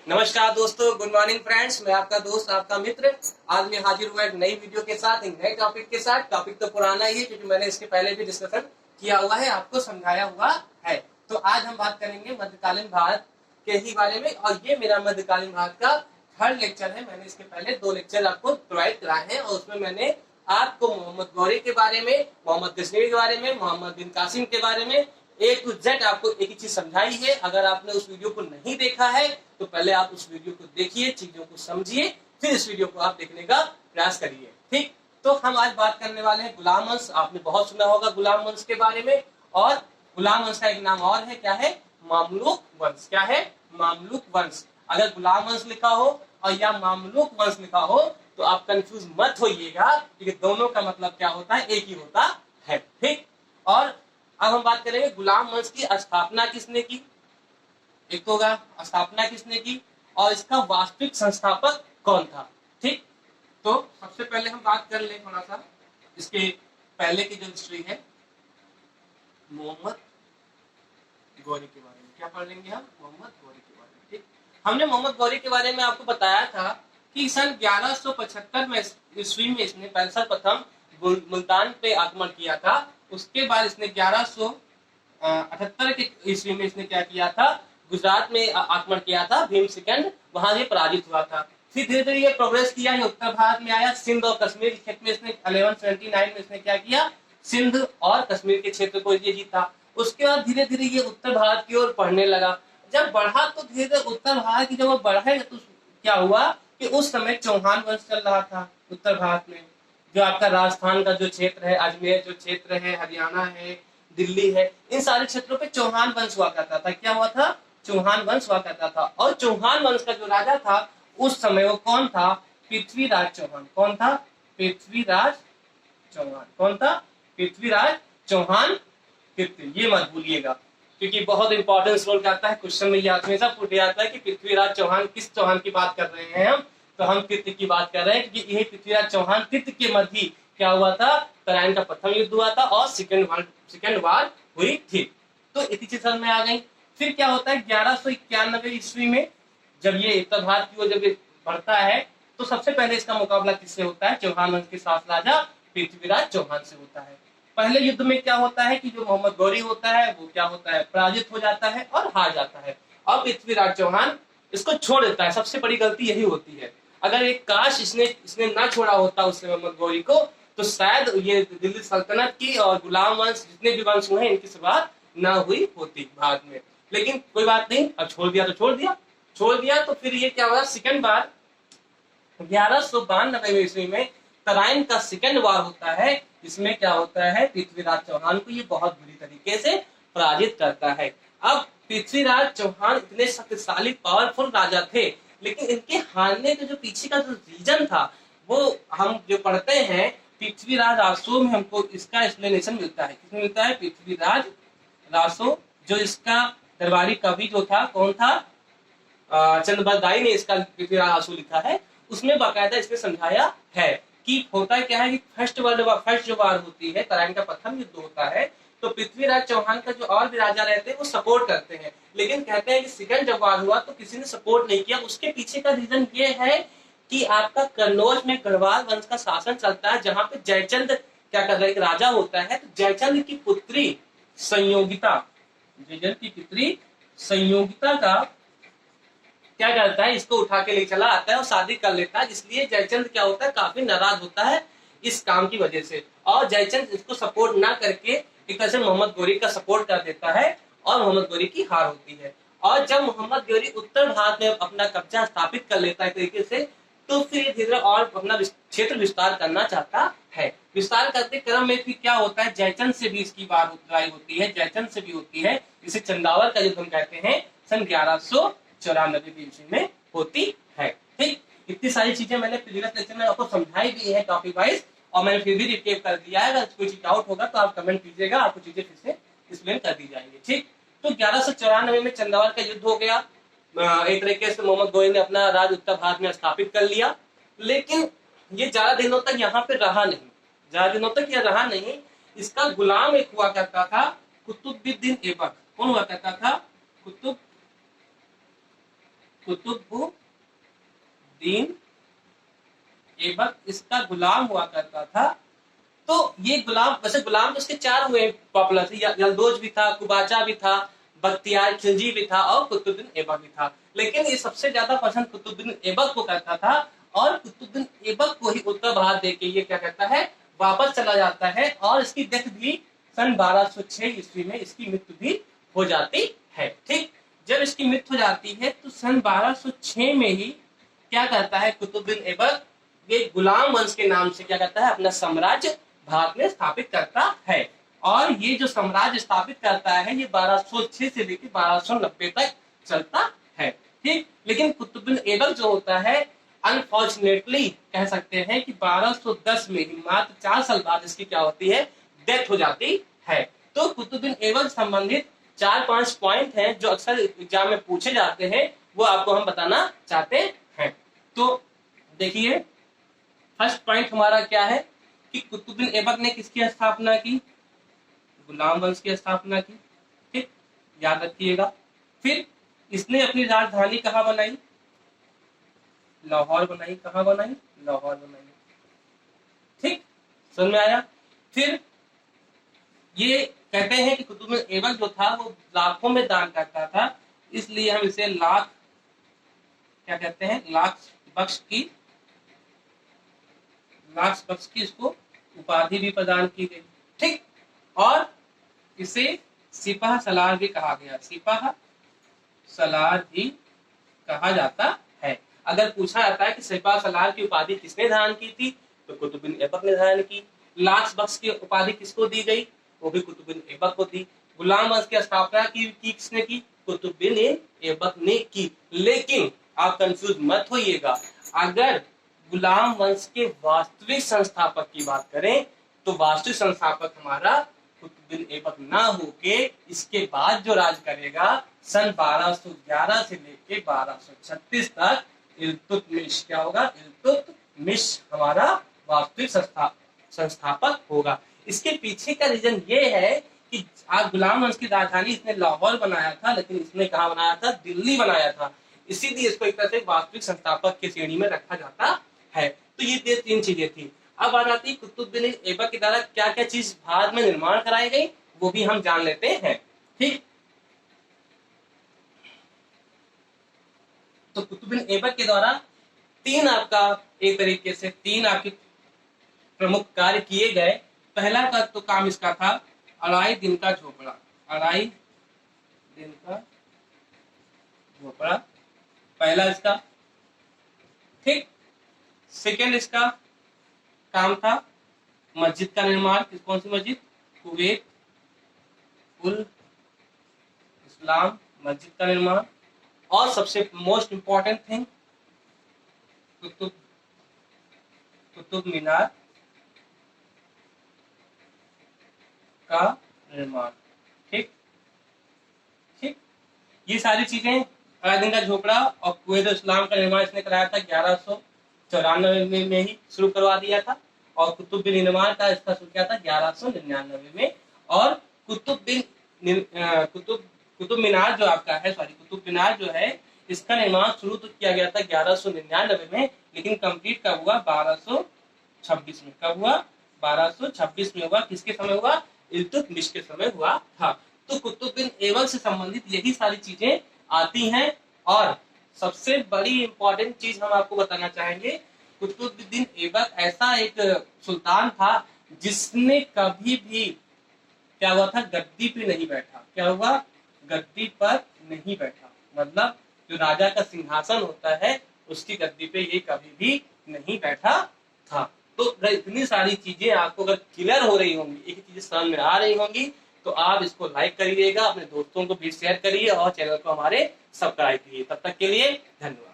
नमस्कार दोस्तों, good morning friends. मैं आपका दोस्त, आपका मित्र आज मैं हाजिर हुआ एक नई वीडियो के साथ, एक नए टॉपिक के साथ। टॉपिक तो पुराना ही है क्योंकि मैंने इसके पहले भी डिस्कशन किया हुआ है, आपको समझाया हुआ है। तो आज हम बात करेंगे मध्यकालीन भारत के ही बारे में, और ये मेरा मध्यकालीन भारत का थर्ड लेक्चर है। मैंने इसके पहले 2 लेक्चर आपको प्रोवाइड कराए हैं और उसमें मैंने आपको मोहम्मद गौरी के बारे में, मोहम्मद गजनवी के बारे में, मोहम्मद बिन कासिम के बारे में ए टू जेड आपको एक ही चीज समझाई है। अगर आपने उस वीडियो को नहीं देखा है तो पहले आप उस वीडियो को देखिए, चीजों को समझिए, फिर इस वीडियो को आप देखने का प्रयास करिए। ठीक, तो हम आज बात करने वाले हैं गुलाम वंश। आपने बहुत सुना होगा गुलाम वंश के बारे में, और गुलाम वंश का एक नाम और है, क्या है? मामलुक वंश। क्या है? मामलुक वंश। अगर गुलाम वंश लिखा हो और या मामलुक वंश लिखा हो तो आप कंफ्यूज मत होइएगा, क्योंकि दोनों का मतलब क्या होता है? एक ही होता है। ठीक, और अब हम बात करेंगे गुलाम वंश की स्थापना किसने की। एक तो होगा स्थापना किसने की, और इसका वास्तविक संस्थापक कौन था। ठीक, तो सबसे पहले हम बात कर ले थोड़ा सा इसके पहले की जो हिस्ट्री है, मोहम्मद गौरी के बारे में। क्या पढ़ लेंगे हम? मोहम्मद गौरी के बारे में। ठीक, हमने मोहम्मद गौरी के बारे में आपको बताया था कि सन 1175 में ईस्वी में इसने सर्वप्रथम मुल्तान पे आक्रमण किया था। उसके बाद इसने 1178 के ईस्वी में इसने क्या किया था? गुजरात में आक्रमण किया था, भीम सेकंड, वहां ये पराजित हुआ था। फिर धीरे धीरे ये प्रोग्रेस किया, ये उत्तर भारत में आया, सिंध और कश्मीर के क्षेत्र में इसने 1179 में इसने क्या किया? सिंध और कश्मीर के क्षेत्र को ये जीता। उसके बाद धीरे धीरे ये उत्तर भारत की ओर बढ़ने लगा। जब बढ़ा तो धीरे धीरे उत्तर भारत की, जब वो बढ़े तो क्या हुआ कि उस समय चौहान वंश चल रहा था उत्तर भारत में। जो आपका राजस्थान का जो क्षेत्र है, अजमेर जो क्षेत्र है, हरियाणा है, दिल्ली है, इन सारे क्षेत्रों पे चौहान वंश हुआ करता था। क्या हुआ था? चौहान वंश हुआ करता था। और चौहान वंश का जो राजा था उस समय वो कौन था? पृथ्वीराज चौहान। कौन था? पृथ्वीराज चौहान। कौन था? पृथ्वीराज चौहान तृतीय। ये मत भूलिएगा, क्योंकि बहुत इंपॉर्टेंस रोल करता है। क्वेश्चन में ये हमेशा पूछ जाता है कि पृथ्वीराज चौहान किस चौहान की बात कर रहे हैं हम, तो हम तृतीय की बात कर रहे हैं, क्योंकि यही पृथ्वीराज चौहान तृतीय के मध्य ही क्या हुआ था? तराइन का प्रथम युद्ध हुआ था और सेकंड वार हुई थी। तो इतनी चीज समझ में आ गई। फिर क्या होता है 1191 ईस्वी में, जब ये उत्तर भारत की ओर जब बढ़ता है तो सबसे पहले इसका मुकाबला किससे होता है? चौहान वंश के शासक राजा पृथ्वीराज चौहान से होता है। पहले युद्ध में क्या होता है कि जो मोहम्मद गौरी होता है वो क्या होता है? पराजित हो जाता है और हार जाता है। और पृथ्वीराज चौहान इसको छोड़ देता है। सबसे बड़ी गलती यही होती है। अगर एक काश इसने ना छोड़ा होता उस समय मोहम्मद गौरी को, तो शायद ये दिल्ली सल्तनत की और गुलाम वंश जितने भी वंश हुए इनकी शुरुआत ना हुई होती भारत में। लेकिन कोई बात नहीं, अब छोड़ दिया तो छोड़ दिया। तो फिर ये क्या हुआ? सेकंड बार 1192 ईस्वी में तराइन का सेकंड वार होता है। इसमें क्या होता है? पृथ्वीराज चौहान को ये बहुत बुरी तरीके से पराजित करता है। अब पृथ्वीराज चौहान इतने शक्तिशाली पावरफुल राजा थे, लेकिन इनके हारने के जो पीछे का जो रीजन था वो हम जो पढ़ते हैं पृथ्वीराज रासो में हमको इसका एक्सप्लेनेशन मिलता है। किसमें मिलता है? पृथ्वीराज रासो। जो इसका दरबारी कवि जो था, कौन था? चंद्रबरदाई ने इसका पृथ्वीराज रासो लिखा है। उसमें बाकायदा इसने समझाया है कि होता क्या है कि फर्स्ट जो वार होती है, तराइन का प्रथम युद्ध होता है, तो पृथ्वीराज चौहान का जो और भी राजा रहते हैं वो सपोर्ट करते हैं, लेकिन कहते हैं कि सेकंड जब वार हुआ तो किसी ने सपोर्ट नहीं किया। उसके पीछे का रीजन ये है कि आपका कन्नौज में गढ़वाल वंश का शासन चलता है, जहां पे जयचंद क्या कर रहे, एक राजा होता है। तो जयचंद की पुत्री संयोगिता, जयचंद की पुत्री संयोगिता का क्या करता है? इसको उठा के ले चला आता है और शादी कर लेता है। इसलिए जयचंद क्या होता है? काफी नाराज होता है इस काम की वजह से, और जयचंद इसको सपोर्ट ना करके एक तरह से मोहम्मद गौरी का सपोर्ट कर देता है और मोहम्मद गौरी की हार होती है। और जब मोहम्मद गौरी उत्तर भारत में अपना कब्जा स्थापित कर लेता है तरीके से, तो फिर धीरे और अपना क्षेत्र विस्तार करना चाहता है। विस्तार करते क्रम में फिर क्या होता है? जयचंद से भी इसकी लड़ाई होती है, जयचंद से भी होती है। इसे चंदावर का युद्ध हम कहते हैं, सन 1194 ईस्वी में होती है। ठीक, इतनी सारी चीजें मैंने प्रीवियस लेक्चर में आपको समझाई भी है टॉपिक वाइज, और मैंने फिर भी रिकेप कर दिया है। अगर कोई डाउट होगा तो आप कमेंट कीजिएगा, आपको चीजें फिर से एक्सप्लेन कर दी जाएंगी। ठीक, तो 1194 में चंदावर का युद्ध हो गया। एक तरीके से मोहम्मद गौरी ने अपना राज उत्तर भारत में स्थापित कर लिया, लेकिन ये ज्यादा दिनों तक यहाँ पे रहा नहीं। ज्यादा दिनों तक यह रहा नहीं। इसका गुलाम एक हुआ करता था, कुतुबुद्दीन ऐबक। कौन हुआ करता था? कुतुब कुतुबुद्दीन ऐबक इसका गुलाम हुआ करता था। तो ये गुलाम, वैसे गुलाम तो उसके 4 हुए पॉपुलर थे, यलदोज भी था, कुबाचा भी था, बख्तियार खिलजी भी था और कुतुबुद्दीन ऐबक भी था। लेकिन ये सबसे ज्यादा पसंद कुतुबुद्दीन ऐबक को करता था और कुतुबुद्दीन ऐबक को ही उत्तर भारत देके ये क्या करता है, वापस चला जाता है। और इसकी डेथ भी सन 1206 ईस्वी में इसकी मृत्यु भी हो जाती है। ठीक, जब इसकी मृत्यु हो जाती है तो सन 1206 में ही क्या करता है कुतुबुद्दीन ऐबक, ये गुलाम वंश के नाम से क्या करता है, अपना साम्राज्य भारत में स्थापित करता है। और ये जो साम्राज्य स्थापित करता है ये 1206 से लेकर 1290 तक चलता है। ठीक, लेकिन कुतुबुद्दीन ऐबक जो होता है अनफॉर्चुनेटली कह सकते हैं कि 1210 में ही मात्र 4 साल बाद इसकी क्या होती है, डेथ हो जाती है। तो कुतुबुद्दीन ऐबक संबंधित 4-5 पॉइंट हैं जो अक्सर एग्जाम में पूछे जाते हैं, वो आपको हम बताना चाहते हैं। तो देखिए, फर्स्ट पॉइंट हमारा क्या है कि कुतुबुद्दीन ऐबक ने किसकी स्थापना की, गुलाम वंश की स्थापना की। ठीक, याद रखिएगा। फिर इसने अपनी राजधानी कहाँ बनाई, लाहौर बनाई। कहाँ बनाई, लाहौर बनाई। ठीक, समझ में आया। फिर ये कहते हैं कि कुतुबुद्दीन ऐबक जो था वो लाखों में दान करता था, इसलिए हम इसे लाख क्या कहते हैं, लाख बख्श की इसको उपाधि भी प्रदान की गई। ठीक, और इसे सिपाह सलार भी कहा गया, सिपाह सलार भी कहा जाता है। अगर पूछा जाता है कि सिपाह सलार की उपाधि किसने धारण की थी, तो कुतुबुद्दीन ऐबक ने धारण की। लाख बख्श की उपाधि किसको दी गई, वो भी कुतुबुद्दीन ऐबक को दी। गुलाम वंश की स्थापना की किसने की, कुतुबुद्दीन ऐबक ने की। लेकिन आप कंफ्यूज मत होइएगा, अगर गुलाम वंश के वास्तविक संस्थापक की बात करें तो वास्तविक संस्थापक हमारा कुतुबुद्दीन ऐबक ना होके इसके बाद जो राज करेगा सन 1211 से लेके 1236 तक इल्तुतमिश क्या होगा, इल्तुतमिश हमारा वास्तविक संस्थापक होगा। इसके पीछे का रीजन ये है कि आज गुलाम वंश की राजधानी इसने लाहौर बनाया था, लेकिन इसने कहा बनाया था, दिल्ली बनाया था। इसीलिए इसको एक तरह से वास्तविक संस्थापक की श्रेणी में रखा जाता है। तो ये 3 चीजें थी। अब आ जाती है कुतुबुद्दीन ऐबक के द्वारा क्या क्या चीज भारत में निर्माण कराई गई, वो भी हम जान लेते हैं। ठीक, तो कुतुबुद्दीन ऐबक के द्वारा 3 आपका एक तरीके से 3 आपके प्रमुख कार्य किए गए। पहला का तो काम इसका था अढ़ाई दिन का झोपड़ा, अढ़ाई दिन का झोपड़ा पहला इसका। ठीक, सेकेंड इसका काम था मस्जिद का निर्माण। कौन सी मस्जिद, कुवैत उल इस्लाम मस्जिद का निर्माण। और सबसे most important thing Qutub Minar का निर्माण। ठीक ठीक, ये सारी चीजें अढ़ाई दिन का झोपड़ा और कुवैत उल इस्लाम का निर्माण इसने कराया था 1194 में ही शुरू करवा दिया था। और कुतुब निर्माण का इसका शुरू किया था 1199 में। और कुतुब मीनार जो आपका है, कुतुब मीनार जो है इसका निर्माण शुरू तो किया गया था 1199 में, लेकिन कंप्लीट कब हुआ, 1226 में। कब हुआ, 1226 में हुआ। किसके समय हुआ, इल्तुतमिश के समय हुआ था। तो कुतुबुद्दीन ऐबक से संबंधित यही सारी चीजें आती हैं। और सबसे बड़ी इंपॉर्टेंट चीज हम आपको बताना चाहेंगे, कुतुबुद्दीन ऐबक ऐसा एक सुल्तान था जिसने कभी भी क्या हुआ था, गद्दी पे नहीं बैठा। क्या हुआ, गद्दी पर नहीं बैठा। मतलब जो राजा का सिंहासन होता है उसकी गद्दी पे ये कभी भी नहीं बैठा था। तो इतनी सारी चीजें आपको अगर क्लियर हो रही होंगी, एक चीजें समझ में आ रही होंगी, तो आप इसको लाइक करिएगा, अपने दोस्तों को भी शेयर करिए और चैनल को हमारे सब्सक्राइब करिए। तब तक के लिए धन्यवाद।